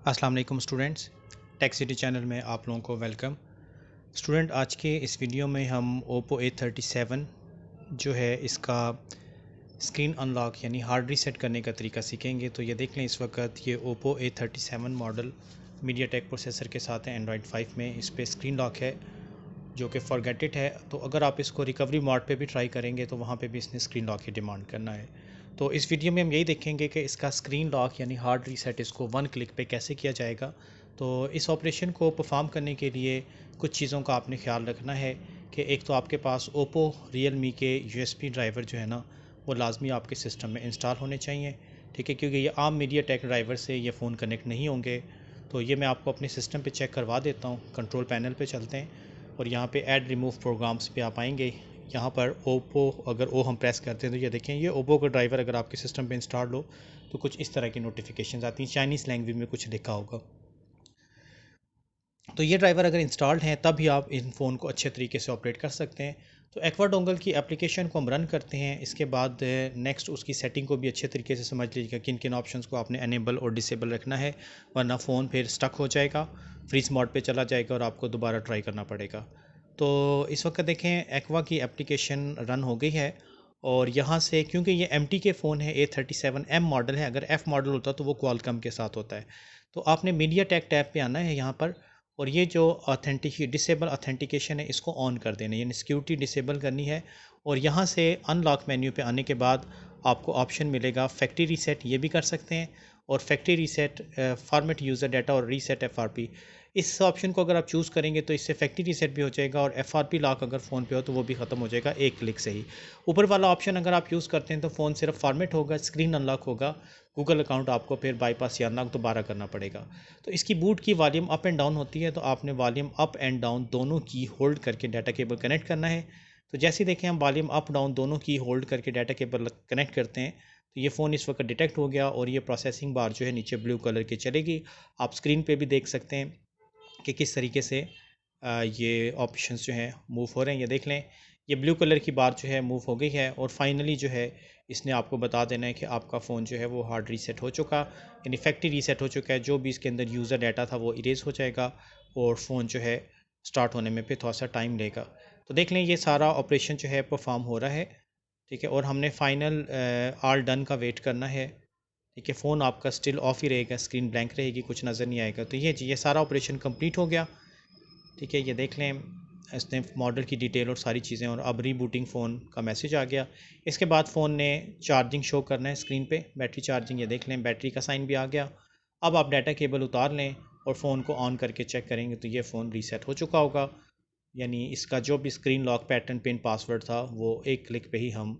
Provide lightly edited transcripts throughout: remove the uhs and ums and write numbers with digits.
अस्सलाम वालेकुम students, tech city channel में आप लोगों को वेलकम। स्टूडेंट, आज के इस वीडियो में हम ओप्पो A37 जो है इसका स्क्रीन अनलॉक यानी हार्ड रीसेट करने का तरीका सीखेंगे। तो ये देख लें, इस वक्त ये Oppo A37 model MediaTek processor के साथ है एंड्रॉयड 5 में। इस पर स्क्रीन लॉक है जो कि फॉरगेट इट है। तो अगर आप इसको रिकवरी मोड पे भी ट्राई करेंगे तो वहाँ पे भी इसने स्क्रीन लॉक की डिमांड करना है। तो इस वीडियो में हम यही देखेंगे कि इसका स्क्रीन लॉक यानी हार्ड रीसेट इसको 1 क्लिक पे कैसे किया जाएगा। तो इस ऑपरेशन को परफॉर्म करने के लिए कुछ चीज़ों का आपने ख्याल रखना है कि एक तो आपके पास ओप्पो रियलमी के USB ड्राइवर जो है ना, वो लाजमी आपके सिस्टम में इंस्टॉल होने चाहिए। ठीक है, क्योंकि ये आम मीडियाटेक ड्राइवर से ये फ़ोन कनेक्ट नहीं होंगे। तो ये मैं आपको अपने सिस्टम पे चेक करवा देता हूँ। कंट्रोल पैनल पे चलते हैं और यहाँ पे ऐड रिमूव प्रोग्राम्स पे आप आएंगे। यहाँ पर ओप्पो अगर ओ हम प्रेस करते हैं तो ये देखें, ये ओप्पो का ड्राइवर अगर आपके सिस्टम पे इंस्टॉल हो तो कुछ इस तरह की नोटिफिकेशंस आती हैं। चाइनीज़ लैंग्वेज में कुछ लिखा होगा। तो ये ड्राइवर अगर इंस्टॉल्ड हैं तब ही आप इन फ़ोन को अच्छे तरीके से ऑपरेट कर सकते हैं। तो एक्वा डोंगल की एप्लीकेशन को हम रन करते हैं। इसके बाद नेक्स्ट उसकी सेटिंग को भी अच्छे तरीके से समझ लीजिएगा किन किन ऑप्शंस को आपने एनेबल और डिसेबल रखना है, वरना फ़ोन फिर स्टक हो जाएगा, फ्रीज मोड पे चला जाएगा और आपको दोबारा ट्राई करना पड़ेगा। तो इस वक्त देखें, एक्वा की एप्लीकेशन रन हो गई है और यहाँ से, क्योंकि ये MT के फ़ोन है, A37M मॉडल है, अगर F मॉडल होता तो वो क्वालकॉम के साथ होता है। तो आपने मीडियाटेक टैब पे आना है यहाँ पर और ये जो डिसेबल ऑथेंटिकेशन है इसको ऑन कर देना है, यानी सिक्योरिटी डिसेबल करनी है। और यहाँ से अनलॉक मेन्यू पे आने के बाद आपको ऑप्शन मिलेगा फैक्ट्री रीसेट, ये भी कर सकते हैं, और factory reset format user data और रीसेट FRP। इस ऑप्शन को अगर आप चूज़ करेंगे तो इससे फैक्ट्री रीसेट भी हो जाएगा और FRP लॉक अगर फ़ोन पे हो तो वो भी ख़त्म हो जाएगा एक क्लिक से ही। ऊपर वाला ऑप्शन अगर आप यूज़ करते हैं तो फ़ोन सिर्फ फॉर्मेट होगा, स्क्रीन अनलॉक होगा, गूगल अकाउंट आपको फिर बाईपास या अनलॉक दोबारा करना पड़ेगा। तो इसकी बूट की वॉल्यूम अप एंड डाउन होती है, तो आपने वॉल्यूम अप एंड डाउन दोनों की होल्ड करके डाटा केबल कनेक्ट करना है। तो जैसे देखें, हम वॉल्यूम अप डाउन दोनों की होल्ड करके डाटा केबल कनेक्ट करते हैं तो ये फ़ोन इस वक्त डिटेक्ट हो गया और ये प्रोसेसिंग बार जो है नीचे ब्लू कलर की चलेगी। आप स्क्रीन पे भी देख सकते हैं कि किस तरीके से ये ऑप्शंस जो हैं मूव हो रहे हैं। ये देख लें, ये ब्लू कलर की बार जो है मूव हो गई है और फाइनली जो है इसने आपको बता देना है कि आपका फ़ोन जो है वो हार्ड रीसेट हो चुका, यानी फैक्ट्री रीसेट हो चुका है। जो भी इसके अंदर यूज़र डाटा था वो इरेज हो जाएगा और फ़ोन जो है स्टार्ट होने में फिर थोड़ा सा टाइम लेगा। तो देख लें, ये सारा ऑपरेशन जो है परफॉर्म हो रहा है। ठीक है, और हमने फाइनल ऑल डन का वेट करना है। ठीक है, फ़ोन आपका स्टिल ऑफ ही रहेगा, स्क्रीन ब्लैंक रहेगी, कुछ नज़र नहीं आएगा। तो ये सारा ऑपरेशन कंप्लीट हो गया। ठीक है, ये देख लें, इसने मॉडल की डिटेल और सारी चीज़ें, और अब रीबूटिंग फ़ोन का मैसेज आ गया। इसके बाद फ़ोन ने चार्जिंग शो करना है स्क्रीन पे, बैटरी चार्जिंग, ये देख लें, बैटरी का साइन भी आ गया। अब आप डाटा केबल उतार लें और फ़ोन को ऑन करके चेक करेंगे तो ये फ़ोन रीसेट हो चुका होगा, यानी इसका जो भी screen lock pattern pin password था वो एक क्लिक पे ही हम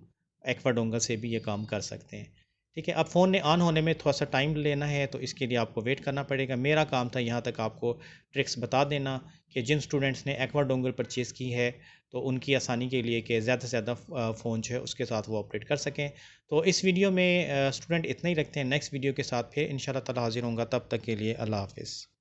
एक्वा डोंगल से भी ये काम कर सकते हैं। ठीक है, अब फ़ोन ने ऑन होने में थोड़ा सा टाइम लेना है तो इसके लिए आपको वेट करना पड़ेगा। मेरा काम था यहाँ तक आपको ट्रिक्स बता देना कि जिन स्टूडेंट्स ने एक्वा डोंगल परचेज़ की है तो उनकी आसानी के लिए कि ज़्यादा से ज़्यादा फ़ोन जो है उसके साथ वो ऑपरेट कर सकें। तो इस वीडियो में स्टूडेंट इतना ही रखते हैं। नेक्स्ट वीडियो के साथ फिर इंशाल्लाह ताला हाज़िर होऊंगा। तब तक के लिए अल्लाह हाफ़िज़।